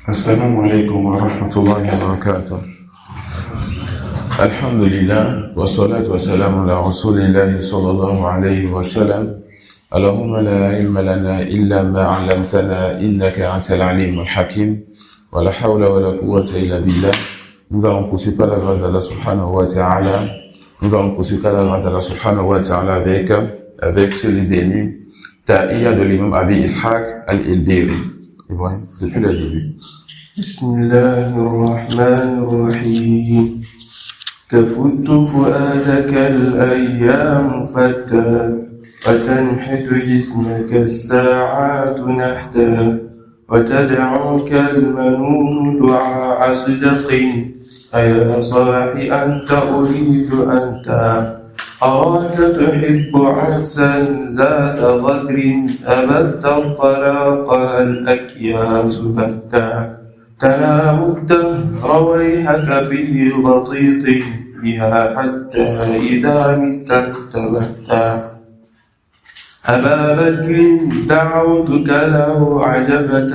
السلام عليكم ورحمة الله وبركاته. الحمد لله والصلاة والسلام على رسول الله صلى الله عليه وسلم. اللهم لا علم لنا إلا ما علمتنا إنك أنت العليم الحكيم ولا حول ولا قوة إلا بالله. Nous allons poursuivre par la grâce d'Allah subhanahu wa ta'ala. Nous allons poursuivre par la grâce d'Allah subhanahu wa ta'ala avec ce livre béni, Ta'iyya de l'imam Abi Ishaq al-Ilbiri. Ibrahim, depuis le début. بسم الله الرحمن الرحيم. تفت فؤادك الأيام فتى وتنحت جسمك الساعات نحتا وتدعوك المنون دعاء صدق أيا صاح أنت أريد أنت أراك تحب عكسا ذات غدر أبت الطلاق الأكياس بتا تنام الدهر ويحك في غطيط بها حتى إذا مت انتبهتا أبا بكر دعوتك لو عجبت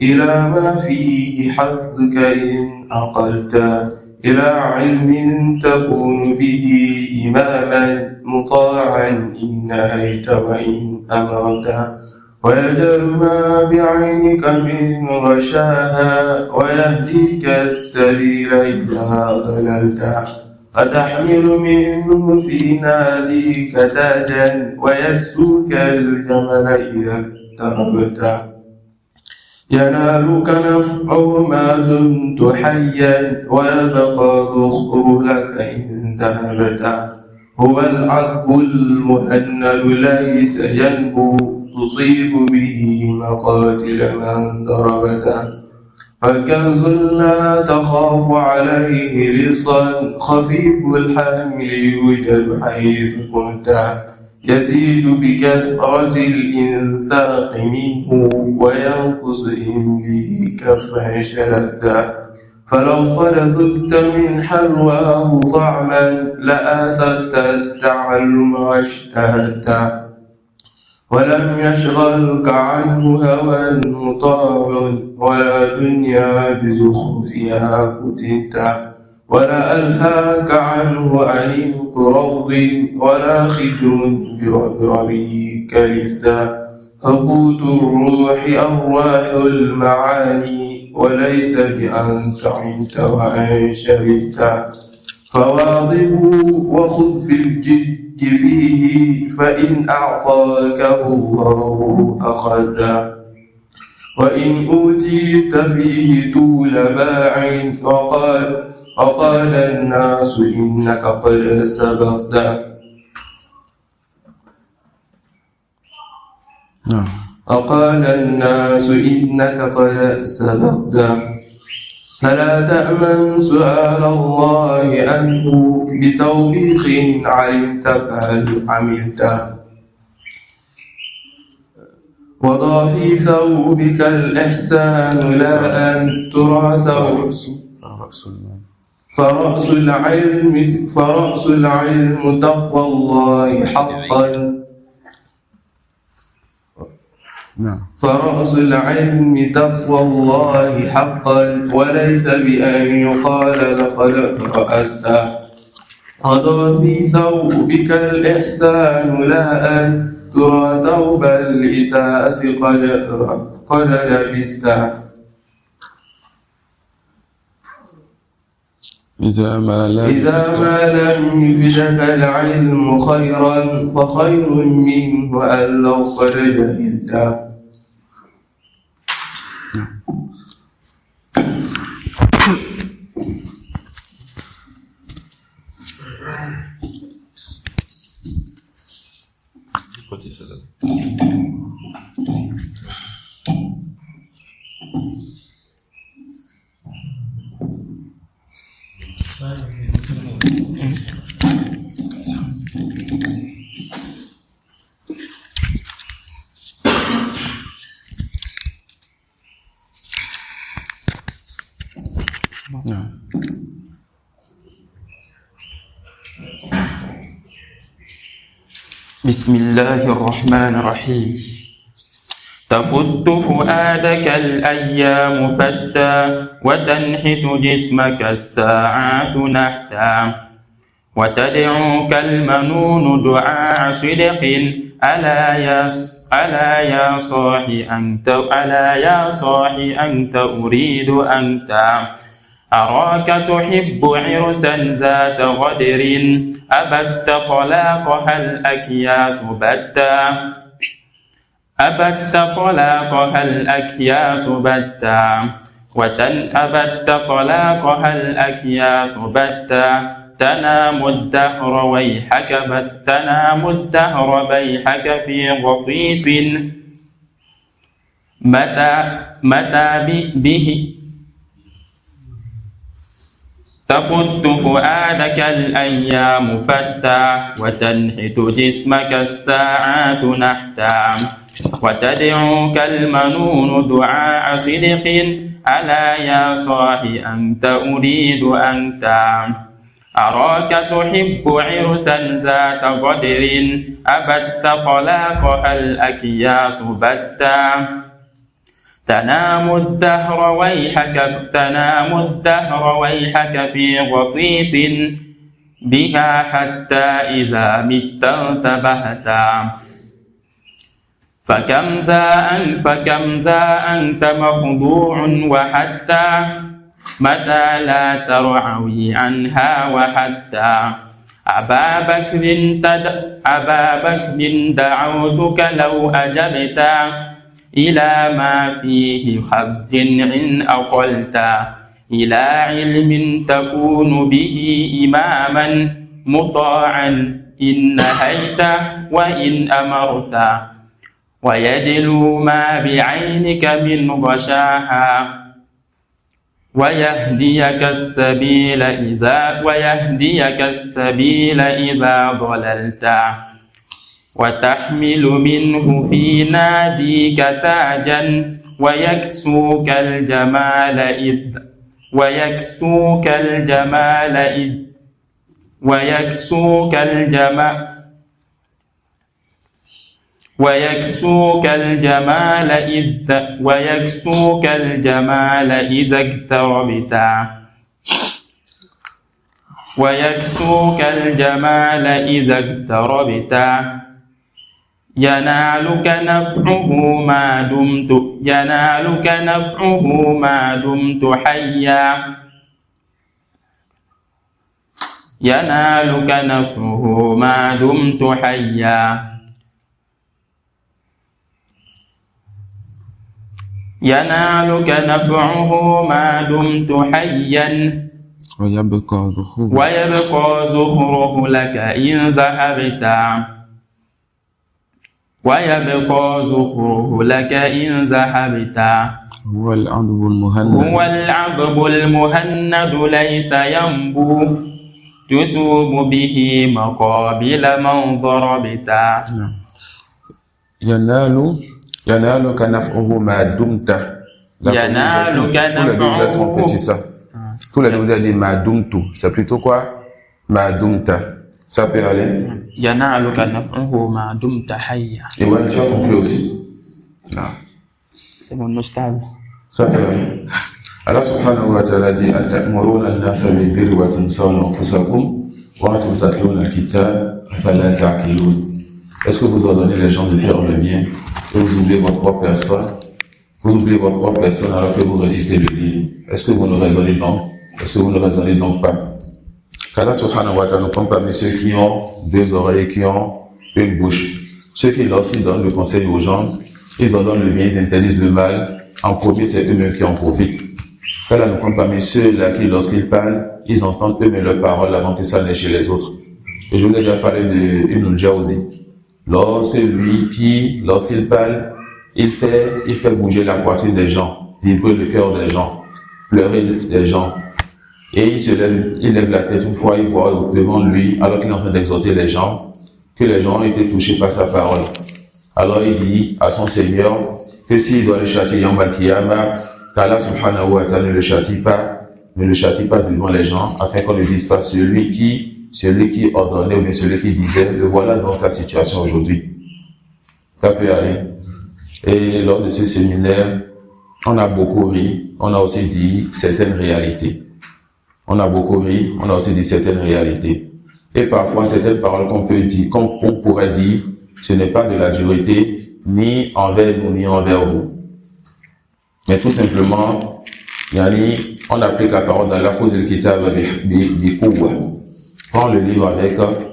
إلى ما فيه حظك إن أقلت إلى علم تكون به إماما مطاعا إن نهيت وإن أمرت ويجر ما بعينك من غشاها ويهديك السبيل إذا ضللت وتحمل منه في ناديك تاجا ويكسوك الجمل إذا اقتربت ينالك نفعه ما دمت حيا ويبقى ذخره لك إن ذهبت هو العذب المهند ليس ينبو تصيب به مقاتل من ضربته فكنز لا تخاف عليه لصا خفيف الحمل يوجد حيث كنت يزيد بكثرة الإنفاق منه وينقص إن به كفا شلتا فلو قد ذقت من حلواه طعما لآثرت التعلم واشتهتا ولم يشغلك عنه هوى مطاع ولا دنيا بزخرفها فتنتا ولا ألهاك عنه أنيق روض ولا خدر بربربه كلفتا فقوت الروح أرواح المعاني وليس بأن طعمت وأن شربت فواظبه وخذ بالجد فيه فإن أعطاكه الله أخذته وإن أوتيت فيه طول باع وقال الناس إنك قد سبقت وقال الناس إنك قد سبقت فلا تأمن سؤال الله عنه بتوبيخ علمت فهل عملت وضع في ثوبك الإحسان لا أن ترى فرأس العلم تقوى الله حقا فرأس العلم تقوى الله حقا وليس بأن يقال لقد رأست وضع في ثوبك الإحسان لا أن ترى ثوب الإساءة قد لبست إذا ما لم يفدك العلم خيرا فخير منه أن لو قد جهلت بسم الله الرحمن الرحيم. تفت فؤادك الأيام فتا وتنحت جسمك الساعات نحتا وتدعوك المنون دعاء صدق ألا يا صاحي أنت أريد أنت أراك تحب عرسا ذات غدر أبت طلاقها الأكياس بتا أبت طلاقها الأكياس بتا تنام الدهر بيحك في غطيف متى به تفت فؤادك الأيام فتا وتنحت جسمك الساعات نحتا وتدعوك المنون دعاء صدق ألا يا صاحي أنت أريد أنت أراك تحب عرسا ذات غدر أبت طلاقها الأكياس بتا تنام الدهر ويحك في غطيط بها حتى إذا مت انتبهتا فكم ذا أنت مخضوع وحتى متى لا ترعوي عنها وحتى أبا بكر دعوتك لو أجبت إلى ما فيه خبز إن أقلت إلى علم تكون به إماما مطاعا إن نهيت وإن أمرت ويجلو ما بعينك من غشاها ويهديك السبيل إذا ضللت وتحمل منه في ناديك تاجا ويكسوك الجمال إذا اقتربت ينالك نفعه ما دمت حيا ينالك نفعه ما دمت حيا ينالك نفعه ما دمت حيا ويبقى زخره لك إن ذهبت هو العضب المهند ليس ينبو تسوب به مقابل من ضربت ينالك نفعه ما دمت. Tous les deux vous avez dit ma dumtu. C'est plutôt quoi? Ma dumta. Ça peut aller? Yanaluka naf'uhu ma dumta hayya. Et ouais, tu as compris aussi? Non. C'est mon ustaz. Ça peut aller. Allah subhanahu wa ta'ala dit أتأمرون الناس بالبر وتنسون أنفسكم وأنتم تتلون الكتاب أفلا تعقلون. Est-ce que vous ordonnez les gens de faire le bien et vous oubliez votre propre personne? Vous oubliez votre propre personne alors que vous récitez le livre. Est-ce que vous ne raisonnez donc? Est-ce que vous ne raisonnez donc pas? Qu'Allah subhanahu wa ta'ala nous compte parmi ceux qui ont deux oreilles, qui ont une bouche. Ceux qui, lorsqu'ils donnent le conseil aux gens, ils en donnent le bien, ils interdisent le mal. En premier, c'est eux-mêmes qui en profitent. Qu'Allah nous compte parmi ceux-là qui, lorsqu'ils parlent, ils entendent eux-mêmes leurs paroles avant que ça n'aille chez les autres. Et je vous ai déjà parlé de Ibn al-Jawzi. Lorsqu'il parle, il fait bouger la poitrine des gens, vibrer le cœur des gens, pleurer des gens. Et il lève la tête une fois, il voit devant lui, alors qu'il est en train d'exhorter les gens, que les gens ont été touchés par sa parole. Alors il dit à son Seigneur que s'il doit le châtier Yawm al-Qiyamah, qu'Allah subhanahu wa ta'ala ne le châtie pas devant les gens, afin qu'on ne dise pas celui qui ordonnait ou bien celui qui disait, le voilà dans sa situation aujourd'hui. Ça peut aller. Et lors de ce séminaire, on a beaucoup ri, on a aussi dit certaines réalités. On a beaucoup ri, on a aussi dit certaines réalités. Et parfois, certaines paroles qu'on pourrait dire, ce n'est pas de la dureté, ni envers nous, ni envers vous. Mais tout simplement, on applique la parole d'Allah, khuz al-kitab bi quwwa. Prends le livre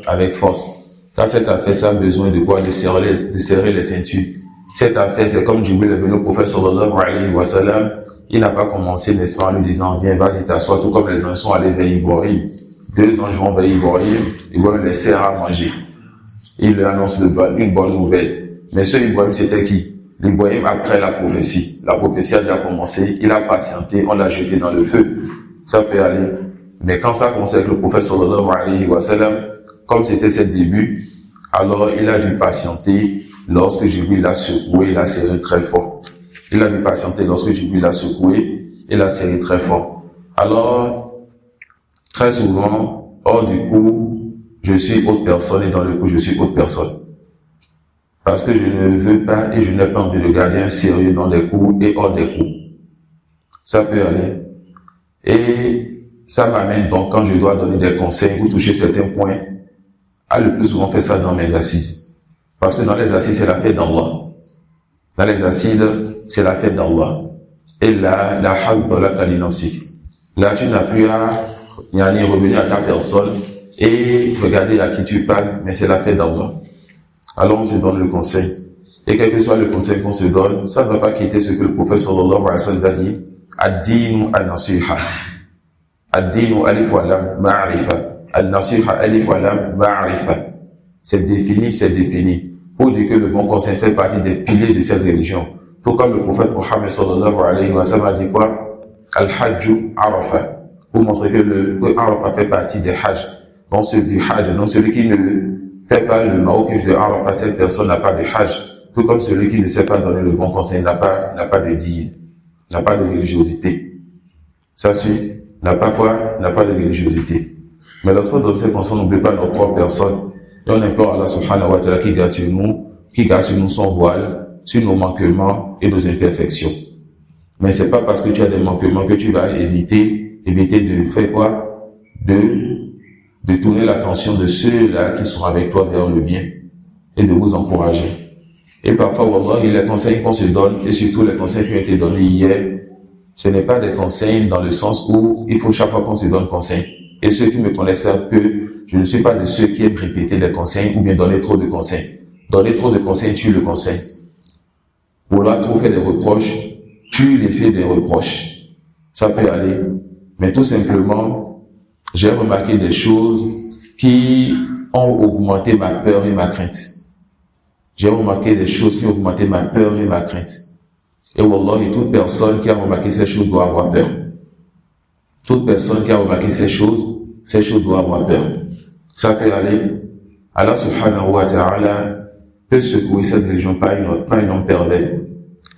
avec force. Car cette affaire, ça a besoin de quoi? De serrer les ceintures. Cette affaire, c'est comme Jibril est venu au prophète sallallahu alayhi wa sallam. Il n'a pas commencé, n'est-ce pas, en lui disant, viens, vas-y, t'assois, tout comme les anges sont allés vers Ibrahim. 2 anges vont vers Ibrahim, ils vont les sert à manger. Il lui annonce une bonne nouvelle. Mais ce Ibrahim, c'était qui? Ibrahim, après la prophétie. La prophétie a déjà commencé, il a patienté, on l'a jeté dans le feu. Ça peut aller. Mais quand ça concerne le prophète sallallahu alayhi wa sallam, comme c'était ses débuts, alors il a dû patienter lorsque Jibril l'a secoué, il a serré très fort. Il a dû patienter lorsque Jibril l'a secoué, il a serré très fort. Alors, très souvent, hors du coup, je suis autre personne et dans le coup, je suis autre personne. Parce que je ne veux pas et je n'ai pas envie de garder un sérieux dans les coups et hors des coups. Ça peut aller. Et ça m'amène donc, quand je dois donner des conseils ou toucher certains points, à le plus souvent faire ça dans mes assises. Parce que dans les assises, c'est la fête d'Allah. Dans les assises, c'est la fête d'Allah. Et là, la hawla kalinafsik. Là, tu n'as plus à revenir à ta personne et regarder à qui tu parles, mais c'est la fête d'Allah. Alors on se donne le conseil. Et quel que soit le conseil qu'on se donne, ça ne va pas quitter ce que le prophète sallallahu alayhi wa sallam a dit. Ad-dinu al-nasiha. Ad-dinu alif wa lam ma'arifa. Al-nasiha alif wa lam ma'arifa. C'est défini. Pour dire que le bon conseil fait partie des piliers de cette religion. Tout comme le prophète Mohammed sallallahu alayhi wa sallam a dit quoi? Al-hajju arafa. Pour montrer que Arafa fait partie des hajj. Donc celui qui ne fait pas le mawqif de Arafa, cette personne n'a pas de hajj. Tout comme celui qui ne sait pas donner le bon conseil n'a pas de dîne, n'a pas de religiosité. Ça suit, n'a pas de religiosité. Mais lorsqu'on donne ces conseils, on n'oublie pas notre propre personne. Et on implore Allah subhanahu wa ta'ala qui garde sur nous son voile, sur nos manquements et nos imperfections. Mais c'est pas parce que tu as des manquements que tu vas éviter de faire quoi? De tourner l'attention de ceux-là qui sont avec toi vers le bien et de vous encourager. Et parfois, wallah, les conseils qu'on se donne, et surtout les conseils qui ont été donnés hier, ce n'est pas des conseils dans le sens où il faut chaque fois qu'on se donne conseil. Et ceux qui me connaissent savent que je ne suis pas de ceux qui aiment répéter les conseils ou bien donner trop de conseils. Donner trop de conseils tue le conseil. Vouloir trop faire des reproches, tue l'effet des reproches. Ça peut aller. Mais tout simplement, j'ai remarqué des choses qui ont augmenté ma peur et ma crainte. J'ai remarqué des choses qui ont augmenté ma peur et ma crainte. Et wallah, toute personne qui a remarqué ces choses doit avoir peur. Toute personne qui a remarqué ces choses doit avoir peur. Ça peut aller. Allah subhanahu wa ta'ala peut secouer cette religion pas un homme pervers.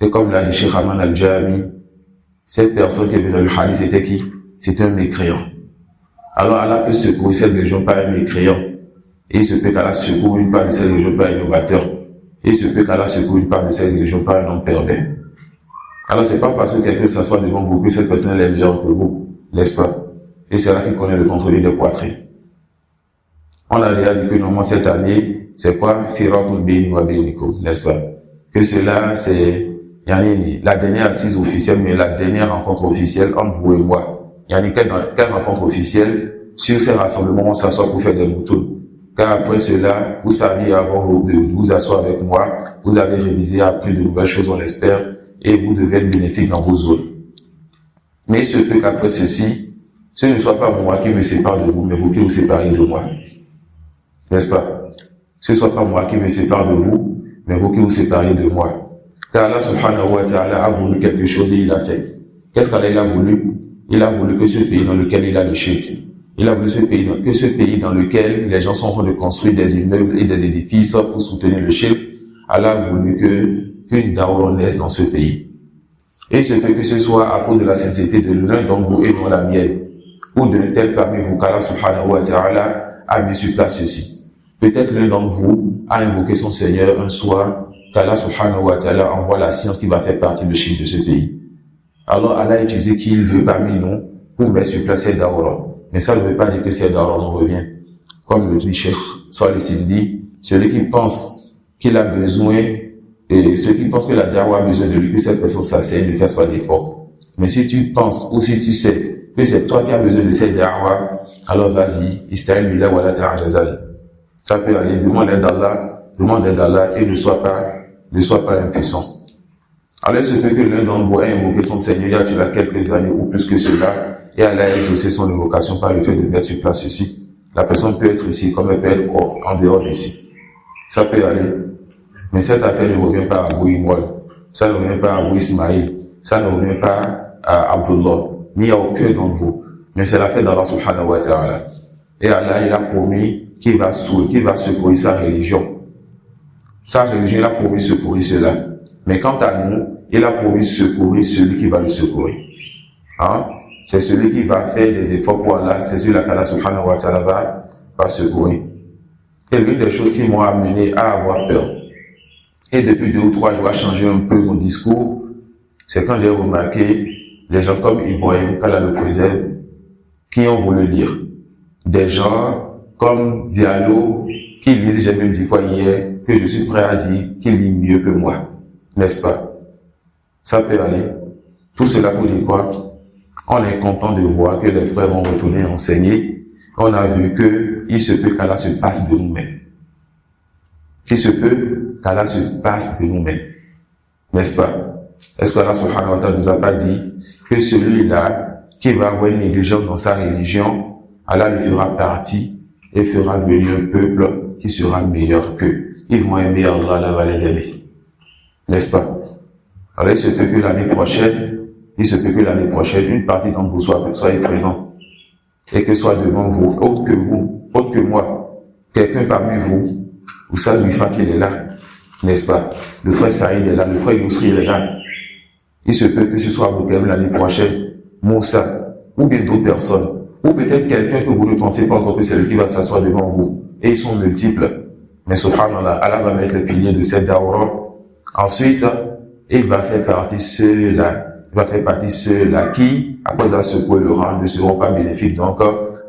Et comme l'a dit Cheikh Aman al-Jami, cette personne qui est venue dans le hadith, c'était qui? C'était un mécréant. Alors Allah peut secouer cette religion par un mécréant. Et il se peut qu'Allah secoue une part de cette religion par un innovateur. Et il se peut qu'Allah secoue une part de cette religion par un homme pervers. Alors c'est pas parce que quelqu'un s'assoit devant vous que cette personne est meilleure que vous, n'est-ce pas? Et c'est là qu'il connaît le contrôle des poitrines. On a déjà dit que normalement cette année, c'est quoi? Firakun bini wa binikum, n'est-ce pas? Que cela, c'est la dernière assise officielle, mais la dernière rencontre officielle entre vous et moi. Quelle rencontre officielle? Sur ces rassemblements, on s'assoit pour faire des moutons. Car après cela, vous saviez avant de vous asseoir avec moi, vous avez révisé, appris de nouvelles choses, on l'espère, et vous devez être bénéfique dans vos zones. Mais il se peut qu'après ceci, ce ne soit pas moi qui me sépare de vous, mais vous qui vous séparez de moi. N'est-ce pas? Ce ne soit pas moi qui me sépare de vous, mais vous qui vous séparez de moi. Car Allah subhanahu wa ta'ala a voulu quelque chose et il l'a fait. Qu'est-ce qu'Allah a voulu? Il a voulu que ce pays dans lequel il a le shirk, il a voulu que ce pays dans lequel les gens sont en train de construire des immeubles et des édifices pour soutenir le shirk, Allah a voulu qu'une dawa naisse dans ce pays. Et il se peut que ce soit à cause de la sincérité de l'un d'entre vous et non la mienne, ou d'un tel parmi vous qu'Allah subhanahu wa ta'ala a mis sur place ceci. Peut-être l'un d'entre vous a invoqué son Seigneur un soir qu'Allah subhanahu wa ta'ala envoie la science qui va faire partie de Chine de ce pays. Alors Allah a utilisé qui il veut parmi nous pour mettre sur place cette da'wah. Mais ça ne veut pas dire que cette da'wah nous revient. Comme le dit Cheikh Salih Sindi, celui qui pense qu'il a besoin, et celui qui pense que la da'wah a besoin de lui, que cette personne s'asseye, ne fasse pas d'effort. Mais si tu penses ou si tu sais que c'est toi qui as besoin de cette da'wah, alors vas-y, ista'in billah wa la ta'ajazal. Ça peut aller, demande l'aide d'Allah et ne sois pas impuissant. Alors il se fait que l'un d'entre vous ait invoqué son Seigneur il y a tu as quelques années ou plus que cela, et Allah a exaucé son invocation par le fait de mettre sur place ici. La personne peut être ici comme elle peut être en dehors d'ici. Ça peut aller. Mais cette affaire ne revient pas à Abou Imwal, ça ne revient pas à Abou Ismaïl, ça ne revient pas à Abdullah, ni à aucun d'entre vous. Mais c'est l'affaire d'Allah subhanahu wa ta'ala. Et Allah, il a promis qu'il va secourir sa religion. Sa religion, il a promis secourir cela. Mais quant à nous, il a promis secourir celui qui va le secourir. Hein? C'est celui qui va faire des efforts pour Allah, c'est celui-là qu'Allah subhanahu wa ta'ala va secourir. Et l'une des choses qui m'ont amené à avoir peur, et depuis 2 ou 3 jours à changer un peu mon discours, c'est quand j'ai remarqué les gens comme Ibrahim, qu'Allah le préserve, qui ont voulu lire. Des gens comme Diallo, qui lisent, j'ai même dit quoi hier, que je suis prêt à dire qu'il lit mieux que moi. N'est-ce pas? Ça peut aller. Tout cela pour dire quoi? On est content de voir que les frères vont retourner enseigner. On a vu que il se peut qu'Allah se passe de nous-mêmes. Il se peut qu'Allah se passe de nous-mêmes. N'est-ce pas? Est-ce qu'Allah subhanahu wa ta'ala nous a pas dit que celui-là qui va avoir une négligence dans sa religion, Allah lui fera partie et fera venir un peuple qui sera meilleur qu'eux. Ils vont aimer Allah, Allah va les aimer. N'est-ce pas? Alors il se peut que l'année prochaine, une partie d'entre vous soyez présents et que soit devant vous, autre que moi, quelqu'un parmi vous, Oussa Mifa qu'il est là, n'est-ce pas? Le frère Saïd est là, le frère Yousri est là. Il se peut que ce soit vous l'année prochaine, Moussa, ou bien d'autres personnes, ou peut-être quelqu'un que vous ne pensez pas encore que c'est lui qui va s'asseoir devant vous. Et ils sont multiples. Mais subhanallah, Allah va mettre les piliers de cette da'wah. Ensuite, il va faire partie ceux-là qui, à cause de secouer le rang, ne seront pas bénéfiques donc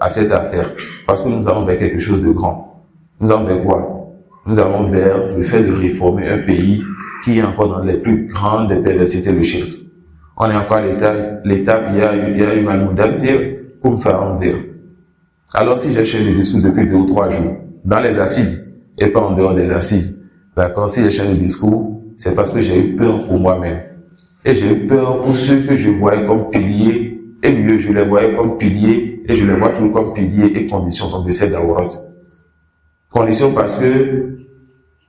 à cette affaire. Parce que nous allons vers quelque chose de grand. Nous allons vers quoi? Nous allons vers le fait de réformer un pays qui est encore dans les plus grandes perversités de shirk. On est encore à l'étape, il y a eu al-mudaththir comme faranzir. Alors si j'ai chaîné le discours depuis 2 ou 3 jours, dans les assises, et pas en dehors des assises, d'accord, si j'ai chaîné le discours, c'est parce que j'ai eu peur pour moi-même. Et j'ai eu peur pour ceux que je voyais comme piliers, et mieux, je les voyais comme piliers, et je les vois toujours comme piliers et conditions donc de cette da'wah. Conditions parce que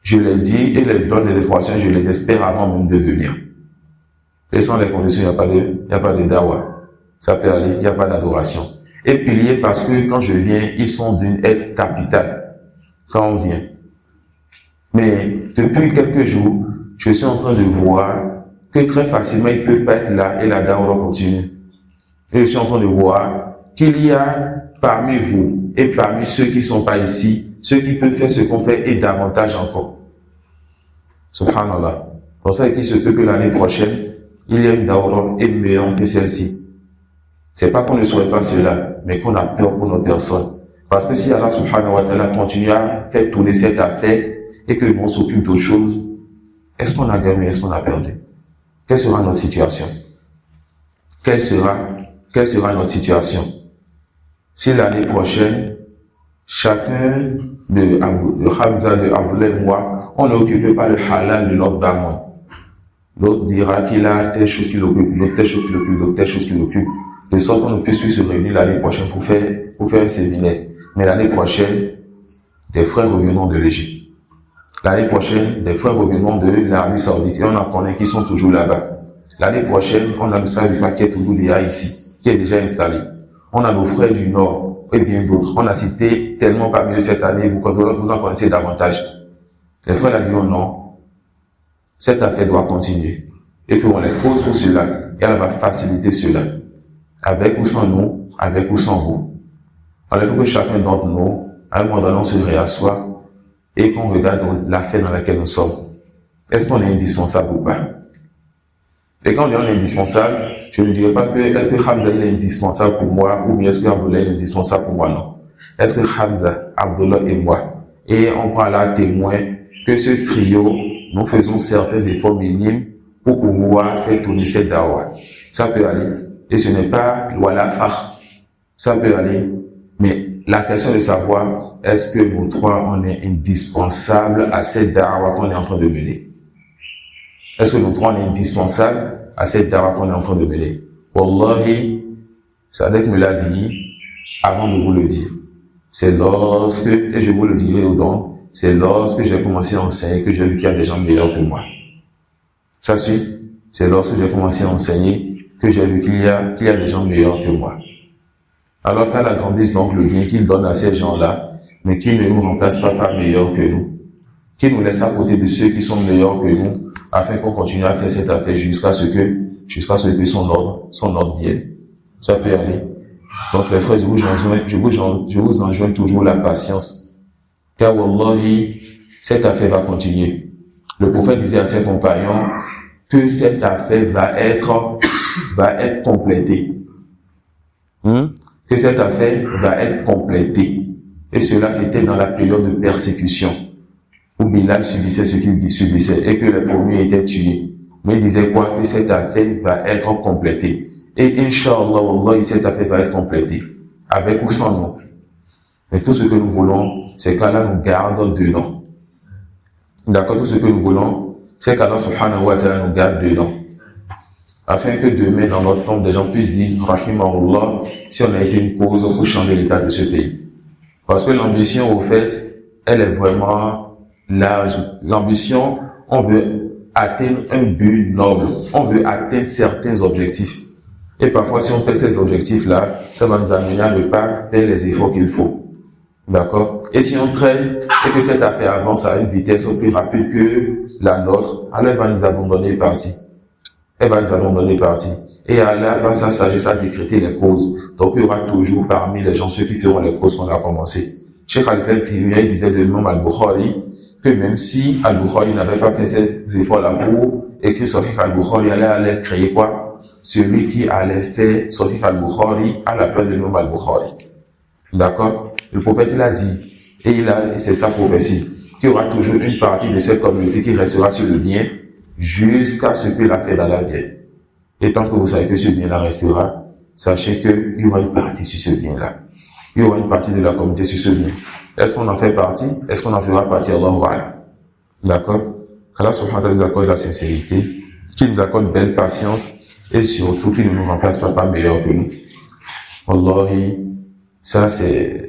je les dis et les donne des informations, je les espère avant même de venir. Et sans les conditions, il n'y a pas de da'wah. Ça peut aller, il n'y a pas d'adoration. Et piliers parce que quand je viens, ils sont d'une aide capitale quand on vient. Mais depuis quelques jours, je suis en train de voir que très facilement, ils ne peuvent pas être là et la da'wah continue. Et je suis en train de voir qu'il y a parmi vous et parmi ceux qui ne sont pas ici, ceux qui peuvent faire ce qu'on fait et davantage encore. Subhanallah. Pour ça qu'il se peut que l'année prochaine, il y a une da'wah meilleure que celle-ci. C'est pas qu'on ne souhaite pas cela, mais qu'on a peur pour nos personnes. Parce que si Allah subhanahu wa ta'ala continue à faire tourner cette affaire et que l'on s'occupe d'autres choses, est-ce qu'on a gagné, est-ce qu'on a perdu? Quelle sera notre situation? Quelle sera notre situation? Si l'année prochaine, chacun de Hamza, de Abdullah et moi, on n'est occupé par le halal de notre baron. L'autre dira qu'il a telle chose qui l'occupe, l'autre telle chose qui l'occupe, l'autre telle chose qui l'occupe. De sorte qu'on ne puisse plus se réunir l'année prochaine pour faire un séminaire. Mais l'année prochaine, des frères reviendront de l'Égypte. L'année prochaine, des frères reviendront de l'Arabie Saoudite. Et on en connaît qui sont toujours là-bas. L'année prochaine, on a le Saïfa qui est toujours déjà ici, qui est déjà installé. On a nos frères du Nord et bien d'autres. On a cité tellement parmi eux cette année, vous en connaissez davantage. Les frères ont dit non, cette affaire doit continuer. Et puis on les pose pour cela. Et elle va faciliter cela. Avec ou sans nous, avec ou sans vous. Alors il faut que chacun d'entre nous, à un moment donné, on se réassoit et qu'on regarde l'affaire dans laquelle nous sommes. est-ce qu'on est indispensable ou pas? Et quand on dit on est indispensable, je ne dirais pas que est-ce que Hamza il est indispensable pour moi ou bien est-ce que Abdullah il est indispensable pour moi, non. Est-ce que Hamza, Abdullah et moi, et on prend là témoin que ce trio, nous faisons certains efforts minimes pour pouvoir faire tourner cette dawa. Ça peut aller. Et ce n'est pas voilà far. Ça peut aller. Mais la question de savoir, est-ce que nous trois, on est indispensables à cette dawa qu'on est en train de mener? Est-ce que nous trois, on est indispensables à cette dawa qu'on est en train de mener? Wallahi, Sadek me l'a dit avant de vous le dire. C'est lorsque, et je vous le dirai au-dedans, c'est lorsque j'ai commencé à enseigner que j'ai vu qu'il y a des gens meilleurs que moi. Ça suit? C'est lorsque j'ai commencé à enseigner que j'ai vu qu'il y a des gens meilleurs que moi. Alors qu'Allah grandisse donc le bien qu'il donne à ces gens-là, mais qu'il ne nous remplace pas par meilleurs que nous. Qu'il nous laisse à côté de ceux qui sont meilleurs que nous, afin qu'on continue à faire cette affaire jusqu'à ce que son ordre vienne. Ça peut aller. Donc les frères, je vous enjoins toujours la patience. Car wallahi, cette affaire va continuer. Le prophète disait à ses compagnons que cette affaire va être complétée. Que cette affaire va être complétée. Et cela, c'était dans la période de persécution, où Bilal subissait ce qu'il subissait et que les premiers étaient tués. Mais il disait quoi? Que cette affaire va être complétée. Et Inch'Allah, Wallah, cette affaire va être complétée. Avec ou sans nous. Mais tout ce que nous voulons, c'est qu'Allah nous garde dedans. D'accord? Tout ce que nous voulons, c'est qu'Allah subhanahu wa ta'ala nous garde dedans. Afin que demain, dans notre tombe, des gens puissent dire, Rahimahullah, si on a été une cause pour changer l'état de ce pays. Parce que l'ambition, au fait, elle est vraiment large. L'ambition, on veut atteindre un but noble. On veut atteindre certains objectifs. Et parfois, si on fait ces objectifs-là, ça va nous amener à ne pas faire les efforts qu'il faut. D'accord? Et si on traîne et que cette affaire avance à une vitesse plus rapide que la nôtre, alors elle va nous abandonner et partir. Elle va nous abandonner et partir. Et Allah va sa sagesse à décréter les causes. Donc il y aura toujours parmi les gens ceux qui feront les causes qu'on a commencé. Cheikh Al-Islam disait de l'imam Al-Bukhari que même si Al-Bukhari n'avait pas fait ces efforts-là pour écrire Sahih Al-Bukhari, Allah allait créer quoi? Celui qui allait faire Sahih Al-Bukhari à la place de l'imam Al-Bukhari. D'accord? Le prophète il a dit, et c'est sa prophétie, qu'il y aura toujours une partie de cette communauté qui restera sur le bien jusqu'à ce que l'affaire d'Allah vienne. Et tant que vous savez que ce bien-là restera, sachez qu'il y aura une partie sur ce bien-là. Il y aura une partie de la communauté sur ce bien. Est-ce qu'on en fait partie? Est-ce qu'on en fera partie? Allahu A'lam. D'accord? Qu'Allah subhanahu wa ta'ala nous accorde la sincérité, qu'il nous accorde belle patience, et surtout qu'il ne nous remplace pas meilleur que nous. Wallahi, ça c'est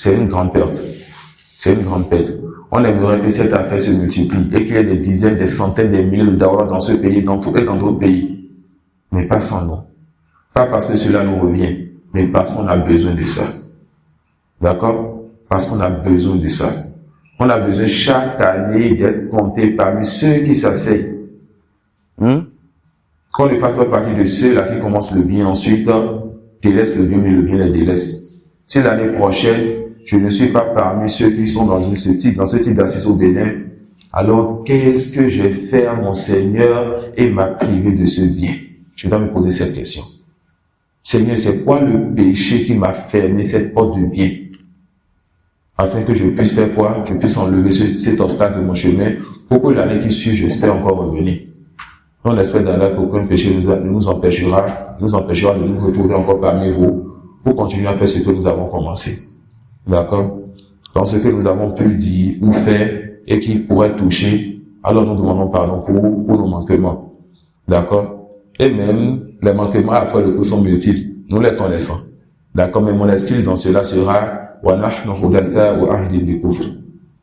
une grande perte. C'est une grande perte. On aimerait que cette affaire se multiplie et qu'il y ait des dizaines, des centaines, des milliers de dawah dans ce pays, dans tout et dans d'autres pays. Mais pas sans nous. Pas parce que cela nous revient, mais parce qu'on a besoin de ça. D'accord? Parce qu'on a besoin de ça. On a besoin chaque année d'être compté parmi ceux qui s'asseyent. Qu'on ne fasse pas partie de ceux-là qui commencent le bien, ensuite délaissent le bien, mais le bien les délaisse. Si l'année prochaine, je ne suis pas parmi ceux qui sont dans ce type d'assise au Bénin, alors qu'est-ce que j'ai fait à mon Seigneur et m'a privé de ce bien? Je dois me poser cette question. Seigneur, c'est quoi le péché qui m'a fermé cette porte de bien? Afin que je puisse faire quoi? Je puisse enlever cet obstacle de mon chemin pour que l'année qui suit, j'espère encore revenir. On espère d'Allah qu'aucun péché nous empêchera de nous retrouver encore parmi vous pour continuer à faire ce que nous avons commencé. D'accord? Dans ce que nous avons pu dire ou faire et qui pourrait toucher, alors nous demandons pardon pour nos manquements. D'accord? Et même, les manquements après le coup sont multiples. Nous les connaissons. D'accord? Mais mon excuse dans cela sera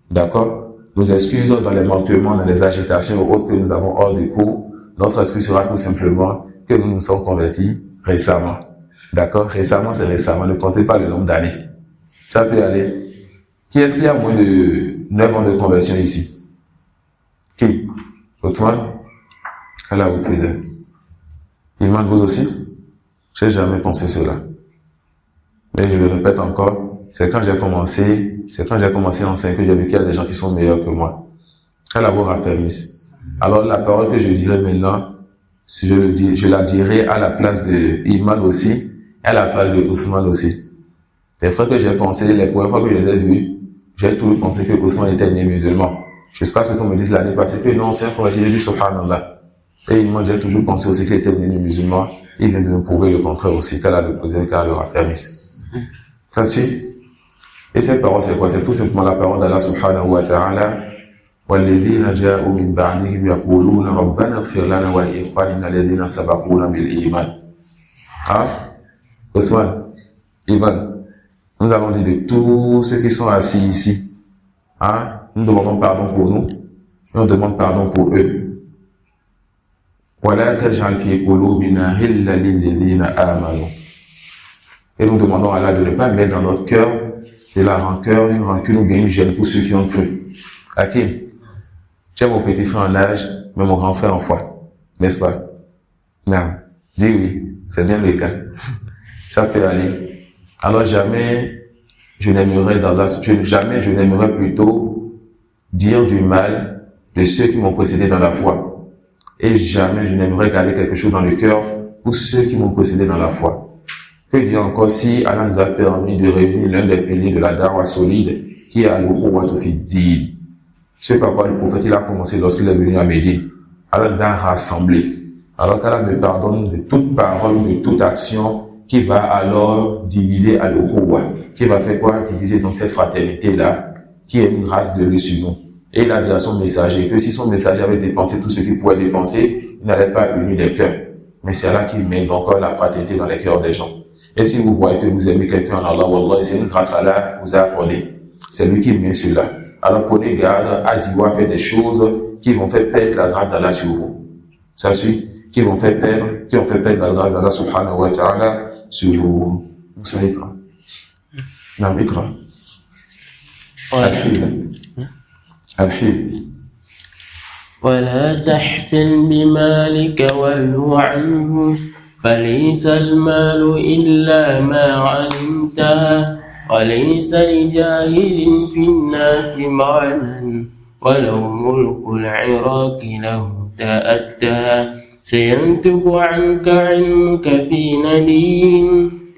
d'accord? Nos excuses dans les manquements, dans les agitations ou autres que nous avons hors du cours, notre excuse sera tout simplement que nous nous sommes convertis récemment. D'accord? Récemment, c'est récemment. Ne comptez pas le nombre d'années. Ça peut aller. Qui est-ce qu'il y a moins de 9 ans de conversion ici? Qui? Othman? Allah vous plaise. Iman, vous aussi? Je n'ai jamais pensé cela. Mais je le répète encore, c'est quand j'ai commencé à enseigner que j'ai vu qu'il y a des gens qui sont meilleurs que moi. Allah vous raffermisse. Alors la parole que je dirai maintenant, si je la dirai à la place de Iman aussi, et à la place de Ousmane aussi. Les fois que j'ai pensé, les premières fois que je les ai vus, j'ai toujours pensé que Ousmane était né musulman. Jusqu'à ce qu'on me dise l'année passée que non, c'est un projet, j'ai dit subhanallah. Et Iman, j'ai toujours pensé aussi qu'il était né musulman. Il vient de me prouver le contraire aussi, qu'elle a déposé car le raffermisse. Ça suit. Et cette parole, c'est quoi? C'est tout simplement la parole d'Allah subhanahu wa ta'ala. وَالَّذِينَ جَاءُوا مِنْ بَعْدِهِمْ يَقُولُونَ رَبَّنَا اغْفِرْ لَنَا وَلِإِخْوَانِنَا الَّذِينَ سَبَقُونَا بِالْإِيمَانِ. Ah, Ousmane, Ivan, nous allons dire de tous ceux qui sont assis ici, hein, nous demandons pardon pour nous, et on demande pardon pour eux. وَلَا تَجْعَلْ فِي قُلُوبِنَا غِلًّا لِلَّذِينَ آمَنُوا. Et nous demandons à Allah de ne pas mettre dans notre cœur de la rancœur, une rancune ou bien une gêne pour ceux qui ont cru. Hakim, tu es mon petit frère en âge, mais mon grand frère en foi, n'est-ce pas? Non, dis oui, c'est bien le cas. Ça peut aller. Alors jamais je n'aimerais plutôt dire du mal de ceux qui m'ont précédé dans la foi. Et jamais je n'aimerais garder quelque chose dans le cœur pour ceux qui m'ont précédé dans la foi. Que dire encore si Allah nous a permis de réunir l'un des piliers de la da'wa solide qui est al-ukhuwatu fi ddin. Ce par quoi le prophète il a commencé lorsqu'il est venu à Médine. Allah nous a rassemblés. Alors qu'Allah me pardonne de toute parole, de toute action qui va alors diviser al-ukhuwa, qui va faire quoi? Diviser dans cette fraternité-là, qui est une grâce de lui sur nous. Et il a dit à son messager que si son messager avait dépensé tout ce qu'il pouvait dépenser, il n'allait pas unir les cœurs. Mais c'est là qu'il met encore la fraternité dans les cœurs des gens. Et si vous voyez que vous aimez quelqu'un en Allah, wallah, c'est une grâce à Allah vous a accordé. C'est lui qui met cela. Alors prenez garde à dire faire des choses qui vont faire perdre la grâce d'Allah sur vous. Ça suit, qui ont fait perdre la grâce d'Allah subhanahu wa ta'ala sur vous. Vous savez quoi? Non, ikra. Al-Hid. ولا تحفل بمالك والهو عنه فليس المال إلا ما علمته وليس لجاهل في الناس معنى ولو ملك العراق له تأتى سينتف عنك علمك في ندي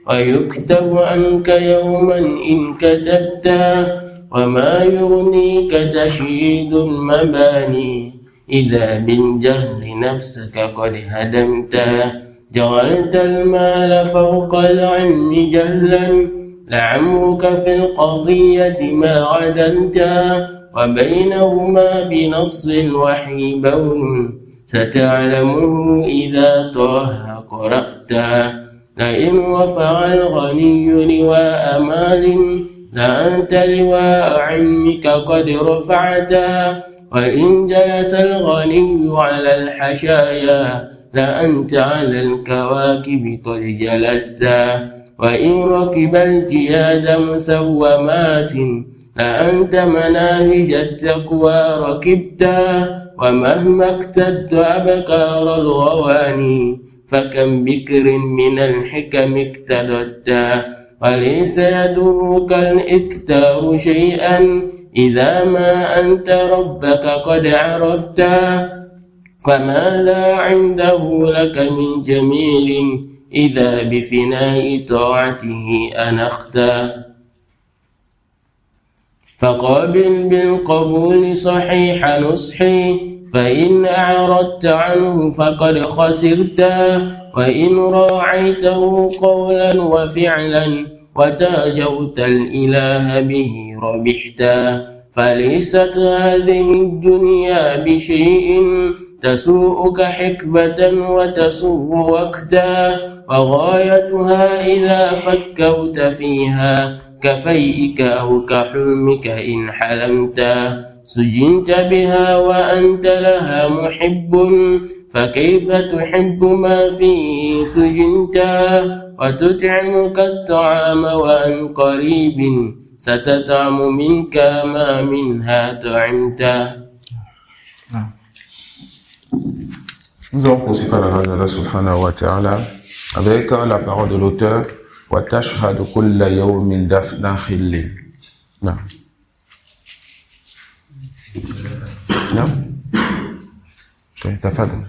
ويكتب عنك يوما إن كتبته وما يغنيك تشييد المباني إذا بالجهل نفسك قد هدمته جعلت المال فوق العلم جهلا لعمرك في القضية ما عدلتا وبينهما بنص الوحي بون ستعلمه إذا طه قرأتا لئن رفع الغني لواء مال لأنت لواء علمك قد رفعتا وإن جلس الغني على الحشايا لأنت على الكواكب قد جلستا وإن ركب الجياد مسومات لأنت مناهج التقوى ركبتا ومهما اقتدت أبكار الغواني فكم بكر من الحكم اقتدتا وليس يضرك الإكتار شيئا إذا ما أنت ربك قد عرفتا فماذا عنده لك من جميل إذا بفناء طاعته أنختا فقابل بالقبول صحيح نصحي فإن أعرضت عنه فقد خسرتا وإن راعيته قولا وفعلا وتاجوت الإله به ربحتا فليست هذه الدنيا بشيء تسوءك حكبة وتسوء وقتا وغايتها إذا فكوت فيها كفيئك أو كحلمك إن حلمتا سجنت بها وأنت لها محب فكيف تحب ما فيه سجنتا وتطعمك الطعام وأن قريب ستطعم منك ما منها طعمتا. Nous allons poursuivre par la grâce d'Allah subhanahu wa ta'ala avec la parole de l'auteur wa tashhadu kulla yawmin dafna khillin. Non. Non. تفضل.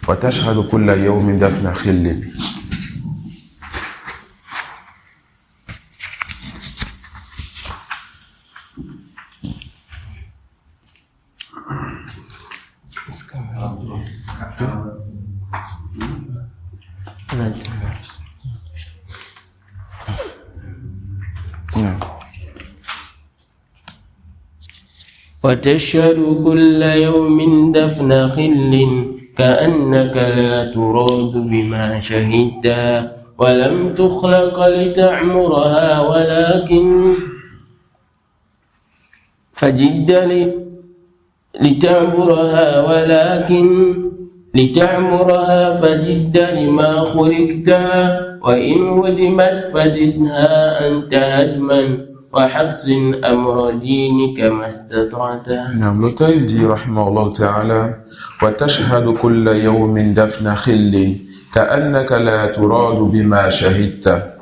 وتشهد كل يوم دفن خل. وتشهد كل يوم دفن خل كأنك لا تراد بما شهدت ولم تخلق لتعمرها ولكن لتعمرها فجد لما خلقت وإن هدمت فجدها أنت هدما وحسن أمر دينك ما استطعت. نعم. l'auteur dit رحمه الله تعالى وتشهد كل يوم دفن خل كأنك لا تراد بما شهدت